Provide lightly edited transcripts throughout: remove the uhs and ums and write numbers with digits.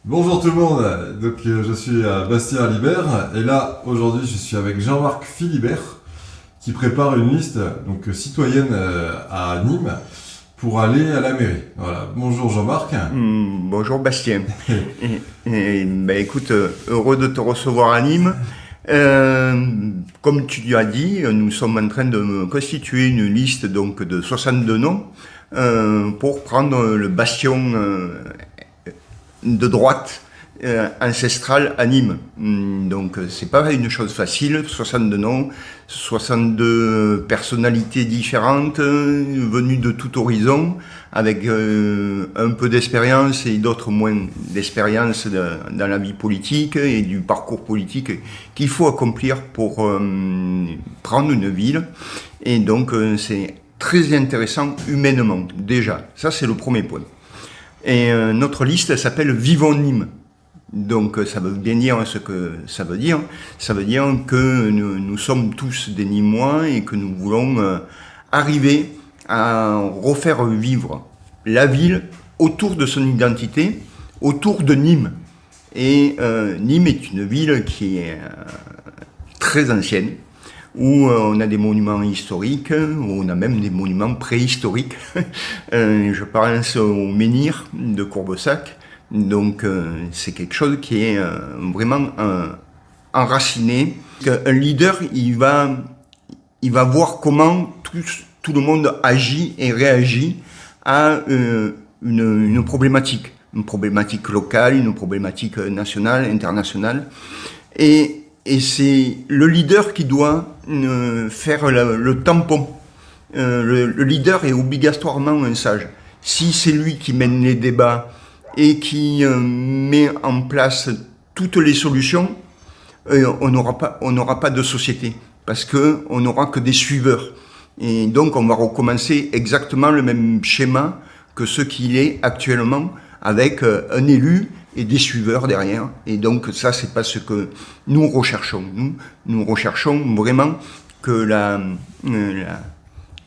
Bonjour tout le monde, je suis à Bastia-Libert et là aujourd'hui je suis avec Jean-Marc Philibert qui prépare une liste citoyenne à Nîmes pour aller à la mairie. Voilà. Bonjour Jean-Marc. Bonjour Bastien. Écoute, heureux de te recevoir à Nîmes. Comme tu as dit, nous sommes en train de constituer une liste donc de 62 noms pour prendre le bastion de droite ancestrale à Nîmes. Donc c'est pas une chose facile, 62 noms, 62 personnalités différentes venues de tout horizon, avec un peu d'expérience et d'autres moins d'expérience dans la vie politique et du parcours politique qu'il faut accomplir pour prendre une ville. Et donc c'est très intéressant humainement, déjà. Ça c'est le premier point. Et notre liste elle s'appelle Vivons Nîmes. Donc ça veut bien dire ce que ça veut dire. Ça veut dire que nous sommes tous des Nîmois et que nous voulons arriver à refaire vivre la ville autour de son identité, autour de Nîmes. Et Nîmes est une ville qui est très ancienne, où on a des monuments historiques, où on a même des monuments préhistoriques. Je pense au menhir de Courbessac. Donc c'est quelque chose qui est vraiment enraciné. Un leader, il va voir comment tout le monde agit et réagit à une problématique locale, une problématique nationale, internationale. Et c'est le leader qui doit faire le tampon. Le leader est obligatoirement un sage. Si c'est lui qui mène les débats et qui met en place toutes les solutions, on n'aura pas de société, parce que on n'aura que des suiveurs. Et donc on va recommencer exactement le même schéma que ce qu'il est actuellement, avec un élu et des suiveurs derrière. Et donc ça, c'est pas ce que nous recherchons. Nous recherchons vraiment que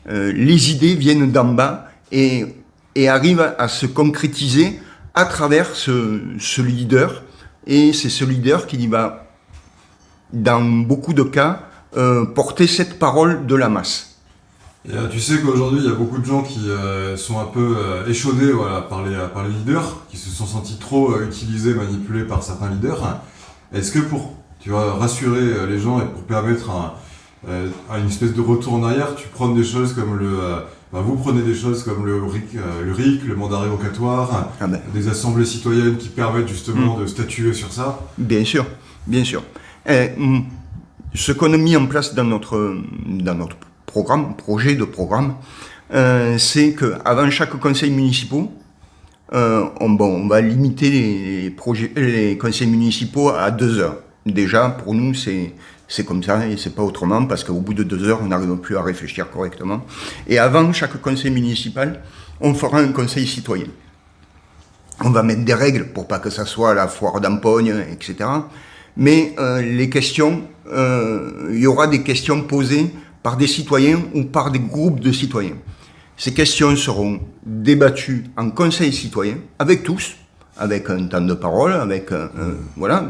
les idées viennent d'en bas et arrivent à se concrétiser à travers ce leader. Et c'est ce leader qui va, dans beaucoup de cas, porter cette parole de la masse. Et, tu sais qu'aujourd'hui il y a beaucoup de gens qui sont un peu échaudés par les leaders, qui se sont sentis trop utilisés, manipulés par certains leaders. Est-ce que pour rassurer les gens et pour permettre à une espèce de retour en arrière, tu prends des choses comme vous prenez des choses comme le RIC, le mandat révocatoire, des assemblées citoyennes qui permettent justement de statuer sur ça? Bien sûr, bien sûr. Ce qu'on a mis en place dans notre projet de programme, c'est qu'avant chaque conseil municipal, on va limiter les conseils municipaux à 2 heures. Déjà, pour nous, c'est comme ça et c'est pas autrement, parce qu'au bout de 2 heures, on n'arrive plus à réfléchir correctement. Et avant chaque conseil municipal, on fera un conseil citoyen. On va mettre des règles pour pas que ça soit la foire d'Empogne, etc. Mais les questions, il y aura des questions posées par des citoyens ou par des groupes de citoyens. Ces questions seront débattues en conseil citoyen avec tous, avec un temps de parole, avec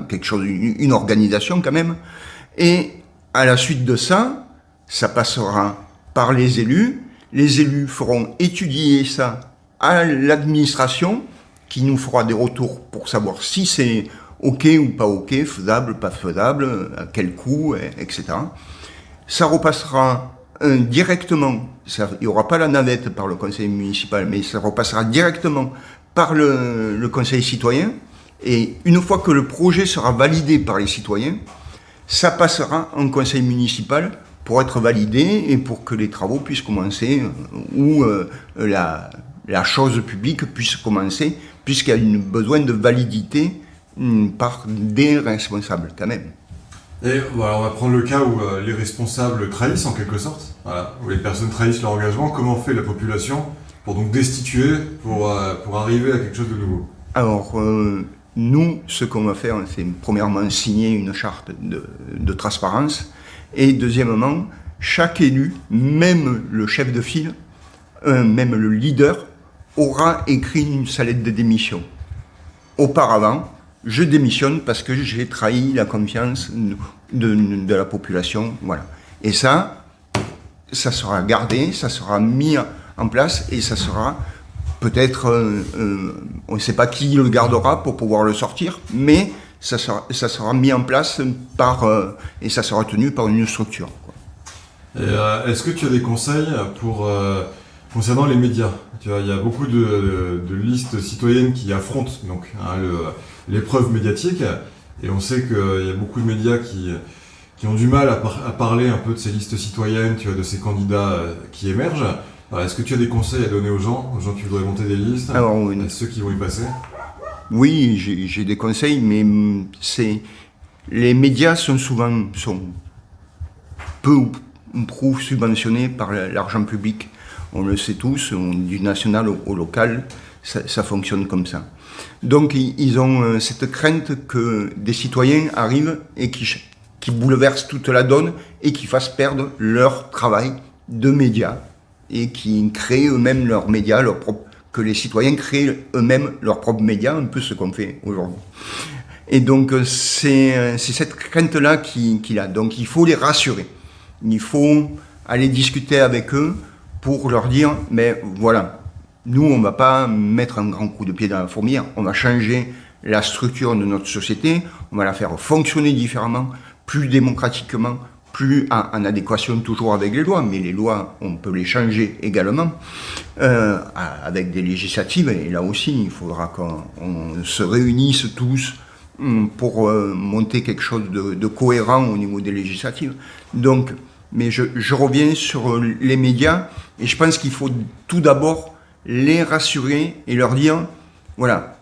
quelque chose, une organisation quand même. Et à la suite de ça, ça passera par les élus. Les élus feront étudier ça à l'administration, qui nous fera des retours pour savoir si c'est OK ou pas OK, faisable, pas faisable, à quel coût, etc. Ça repassera directement, il n'y aura pas la navette par le conseil municipal, mais ça repassera directement par le conseil citoyen. Et une fois que le projet sera validé par les citoyens, ça passera en conseil municipal pour être validé et pour que les travaux puissent commencer, ou la chose publique puisse commencer, puisqu'il y a besoin de validité par des responsables quand même. Et voilà, on va prendre le cas où les responsables trahissent en quelque sorte, où les personnes trahissent leur engagement. Comment fait la population pour donc destituer, pour arriver à quelque chose de nouveau? Alors, nous, ce qu'on va faire, c'est premièrement signer une charte de transparence, et deuxièmement, chaque élu, même le chef de file, même le leader, aura écrit une lettre de démission. Auparavant, je démissionne parce que j'ai trahi la confiance de la population. Voilà. Et ça sera gardé, ça sera mis en place et ça sera peut-être, on ne sait pas qui le gardera pour pouvoir le sortir, mais ça sera mis en place et ça sera tenu par une structure, quoi. Et est-ce que tu as des conseils concernant les médias? Tu vois, il y a beaucoup de listes citoyennes qui affrontent donc l'épreuve médiatique, et on sait qu'il y a beaucoup de médias qui ont du mal à parler un peu de ces listes citoyennes, tu vois, de ces candidats qui émergent. Alors, est-ce que tu as des conseils à donner aux gens qui voudraient monter des listes, à ceux qui vont y passer? Oui, j'ai des conseils, mais les médias sont peu ou prou subventionnés par l'argent public. On le sait tous, du national au local, ça fonctionne comme ça. Donc ils ont cette crainte que des citoyens arrivent et qui bouleversent toute la donne et qui fassent perdre leur travail de médias et qui créent eux-mêmes leurs médias, que les citoyens créent eux-mêmes leurs propres médias, un peu ce qu'on fait aujourd'hui. Et donc c'est cette crainte-là qu'il a. Donc il faut les rassurer. Il faut aller discuter avec eux pour leur dire, mais voilà, nous on ne va pas mettre un grand coup de pied dans la fourmilière, on va changer la structure de notre société, on va la faire fonctionner différemment, plus démocratiquement, plus en adéquation toujours avec les lois, mais les lois, on peut les changer également, avec des législatives, et là aussi, il faudra qu'on se réunisse tous pour monter quelque chose de cohérent au niveau des législatives. Donc, mais je reviens sur les médias, et je pense qu'il faut tout d'abord les rassurer et leur dire, voilà,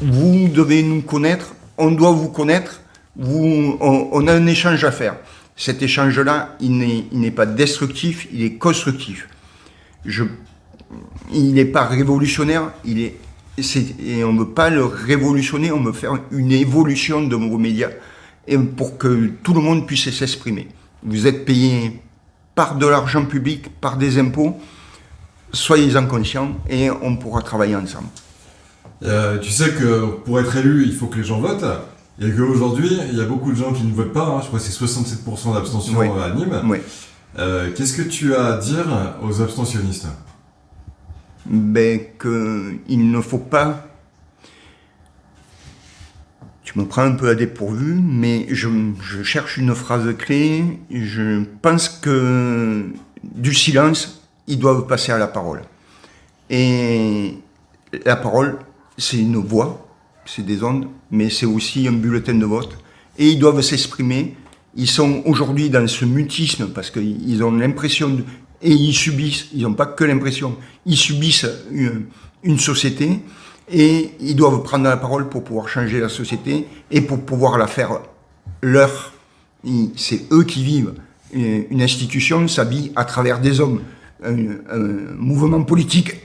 vous devez nous connaître, on doit vous connaître, on a un échange à faire. Cet échange-là, il n'est pas destructif, il est constructif. Il n'est pas révolutionnaire, et on ne veut pas le révolutionner, on veut faire une évolution de vos médias et pour que tout le monde puisse s'exprimer. Vous êtes payé par de l'argent public, par des impôts, soyez-en conscients et on pourra travailler ensemble. Tu sais que pour être élu, il faut que les gens votent. Et qu'aujourd'hui, il y a beaucoup de gens qui ne votent pas, je crois que c'est 67% d'abstention à Nîmes. Oui. Qu'est-ce que tu as à dire aux abstentionnistes? Qu'il ne faut pas... Tu me prends un peu à dépourvu, mais je cherche une phrase clé. Je pense que du silence, ils doivent passer à la parole. Et la parole, c'est une voix, c'est des ondes, mais c'est aussi un bulletin de vote. Et ils doivent s'exprimer. Ils sont aujourd'hui dans ce mutisme parce qu'ils ont l'impression, et ils subissent, ils n'ont pas que l'impression, ils subissent une société et ils doivent prendre la parole pour pouvoir changer la société et pour pouvoir la faire leur. C'est eux qui vivent. Une institution, ça vit à travers des hommes. Un mouvement politique,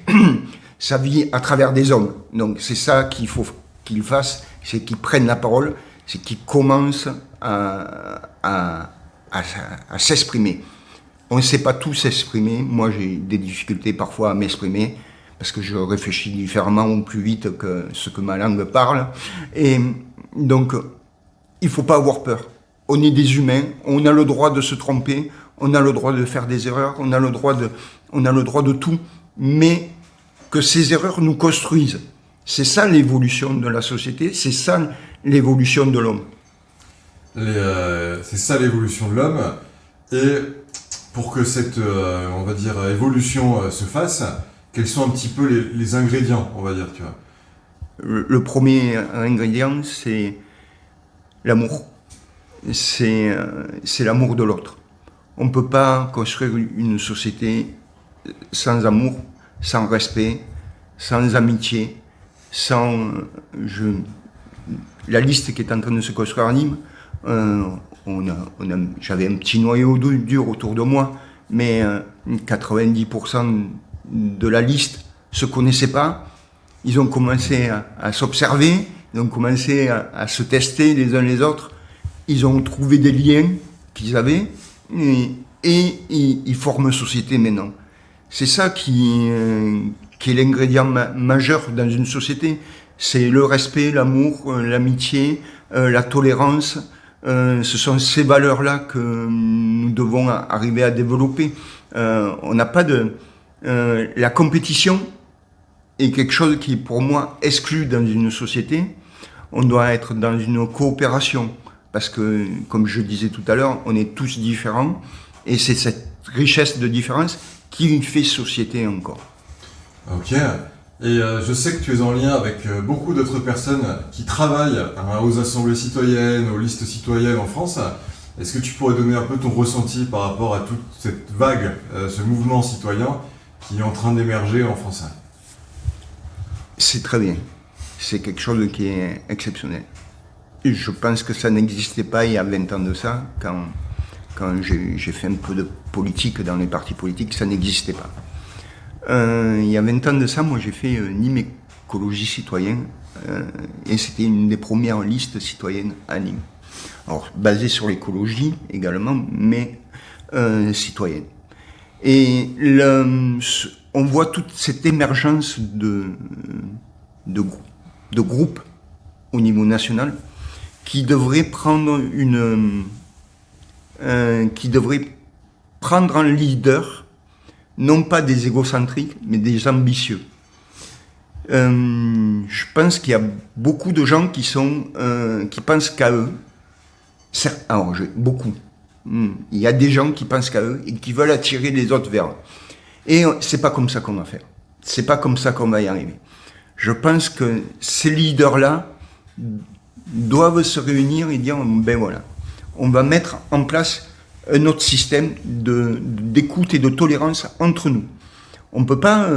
ça vit à travers des hommes. Donc c'est ça qu'il faut qu'ils fassent, c'est qu'ils prennent la parole, c'est qu'ils commencent à s'exprimer. On ne sait pas tous s'exprimer. Moi, j'ai des difficultés parfois à m'exprimer parce que je réfléchis différemment ou plus vite que ce que ma langue parle. Et donc, il ne faut pas avoir peur. On est des humains, on a le droit de se tromper, on a le droit de faire des erreurs, on a le droit de tout, mais que ces erreurs nous construisent. C'est ça l'évolution de la société, c'est ça l'évolution de l'homme. C'est ça l'évolution de l'homme. Et pour que cette, on va dire, évolution se fasse, quels sont un petit peu les ingrédients, on va dire, tu vois? Le premier ingrédient, c'est l'amour. C'est l'amour de l'autre. On ne peut pas construire une société sans amour, sans respect, sans amitié, la liste qui est en train de se construire à Nîmes, j'avais un petit noyau dur autour de moi, mais 90% de la liste ne se connaissaient pas. Ils ont commencé à s'observer, ils ont commencé à se tester les uns les autres. Ils ont trouvé des liens qu'ils avaient et ils forment société maintenant. C'est ça qui est l'ingrédient majeur dans une société. C'est le respect, l'amour, l'amitié, la tolérance. Ce sont ces valeurs-là que nous devons arriver à développer. On n'a pas de... la compétition est quelque chose qui est pour moi exclu dans une société. On doit être dans une coopération parce que, comme je disais tout à l'heure, on est tous différents et c'est cette richesse de différence qui fait société encore. Ok. Et je sais que tu es en lien avec beaucoup d'autres personnes qui travaillent aux assemblées citoyennes, aux listes citoyennes en France. Est-ce que tu pourrais donner un peu ton ressenti par rapport à toute cette vague, ce mouvement citoyen qui est en train d'émerger en France? C'est très bien. C'est quelque chose qui est exceptionnel. Je pense que ça n'existait pas il y a 20 ans de ça, quand j'ai fait un peu de politique dans les partis politiques, ça n'existait pas. Il y a 20 ans de ça, moi j'ai fait Nîmes Écologie Citoyen, et c'était une des premières listes citoyennes à Nîmes. Alors, basée sur l'écologie également, mais citoyenne. Et on voit toute cette émergence de groupes au niveau national qui devraient prendre un leader, non pas des égocentriques, mais des ambitieux. Je pense qu'il y a beaucoup de gens qui pensent qu'à eux. Alors, beaucoup. Il y a des gens qui pensent qu'à eux et qui veulent attirer les autres vers eux. Et c'est pas comme ça qu'on va faire. C'est pas comme ça qu'on va y arriver. Je pense que ces leaders-là doivent se réunir et dire, ben voilà, on va mettre en place un autre système d'écoute et de tolérance entre nous. On peut pas...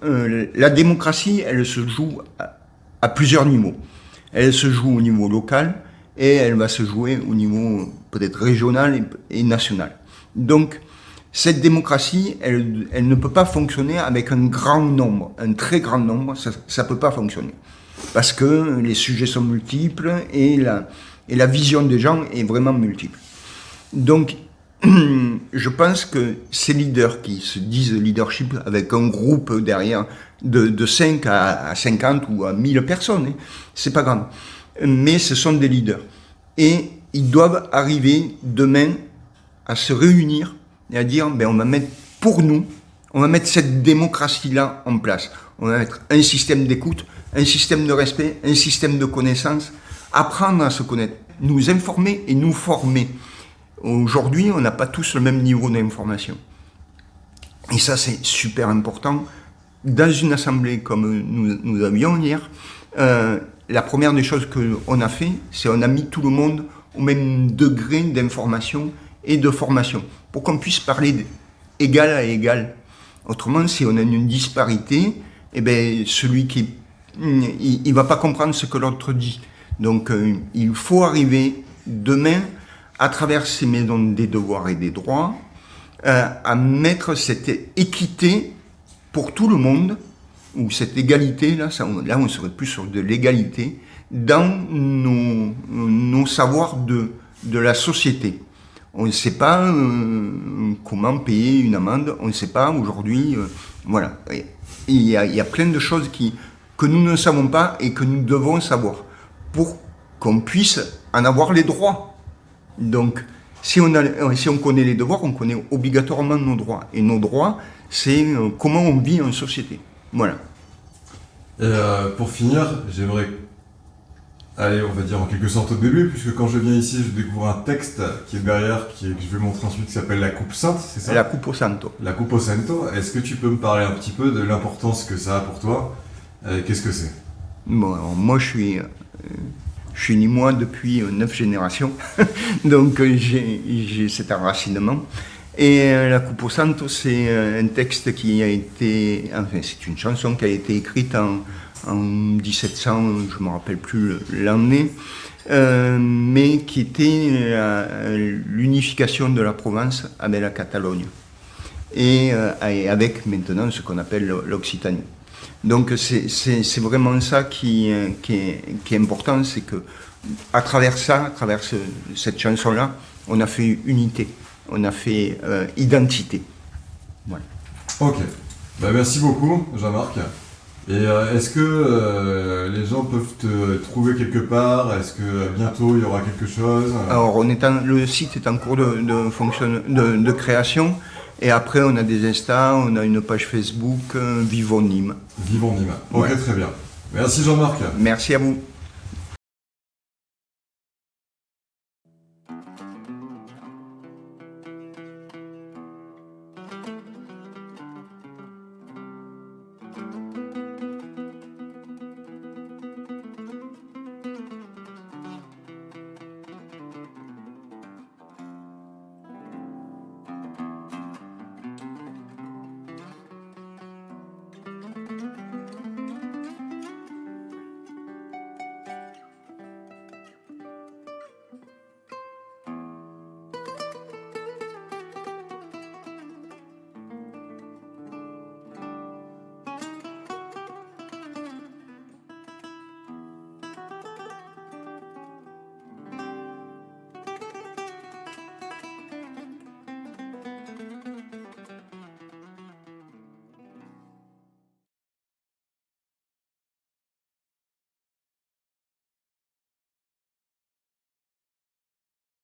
la démocratie, elle se joue à plusieurs niveaux. Elle se joue au niveau local et elle va se jouer au niveau peut-être régional et national. Donc, cette démocratie, elle ne peut pas fonctionner avec un grand nombre, un très grand nombre, ça peut pas fonctionner. Parce que les sujets sont multiples et la vision des gens est vraiment multiple. Donc, je pense que ces leaders qui se disent leadership avec un groupe derrière de 5 à 50 ou à 1000 personnes, hein, c'est pas grave. Mais ce sont des leaders. Et ils doivent arriver demain à se réunir et à dire, ben on va mettre pour nous, on va mettre cette démocratie-là en place. On va mettre un système d'écoute, un système de respect, un système de connaissance, apprendre à se connaître, nous informer et nous former. Aujourd'hui, on n'a pas tous le même niveau d'information. Et ça, c'est super important. Dans une assemblée comme nous avions hier, la première des choses qu'on a fait, c'est qu'on a mis tout le monde au même degré d'information et de formation, pour qu'on puisse parler d'égal à égal. Autrement, si on a une disparité, eh ben, celui qui il va pas comprendre ce que l'autre dit. Donc, il faut arriver demain, à travers ces maisons des devoirs et des droits, à mettre cette équité pour tout le monde, ou cette égalité, là on serait plus sur de l'égalité, dans nos savoirs de la société. On ne sait pas comment payer une amende, on ne sait pas aujourd'hui, voilà. Il y a plein de choses que nous ne savons pas et que nous devons savoir pour qu'on puisse en avoir les droits. Donc, si on connaît les devoirs, on connaît obligatoirement nos droits. Et nos droits, c'est comment on vit en société. Voilà. Et pour finir, j'aimerais aller, on va dire en quelque sorte au début, puisque quand je viens ici, je découvre un texte qui est derrière, que je vais montrer ensuite, qui s'appelle La Coupe Sainte, c'est ça? La Cupo Santo. La Cupo Santo. Est-ce que tu peux me parler un petit peu de l'importance que ça a pour toi? Qu'est-ce que c'est? Bon, alors moi, je suis nîmois depuis 9 générations, donc j'ai cet enracinement. Et La Cupo Santo, c'est un texte qui a été, enfin c'est une chanson qui a été écrite en 1700, je ne me rappelle plus l'année, mais qui était l'unification de la Provence avec la Catalogne, et avec maintenant ce qu'on appelle l'Occitanie. Donc c'est vraiment ça qui est important, c'est que à travers cette chanson-là, on a fait unité, on a fait identité. Voilà. Ok. Bah, merci beaucoup, Jean-Marc. Et est-ce que les gens peuvent te trouver quelque part? Est-ce que bientôt il y aura quelque chose? Alors, le site est en cours de création. Et après, on a des Insta, on a une page Facebook, Vivons Nîmes. Vivons Nîmes. Ok, Ouais. très bien. Merci Jean-Marc. Merci à vous.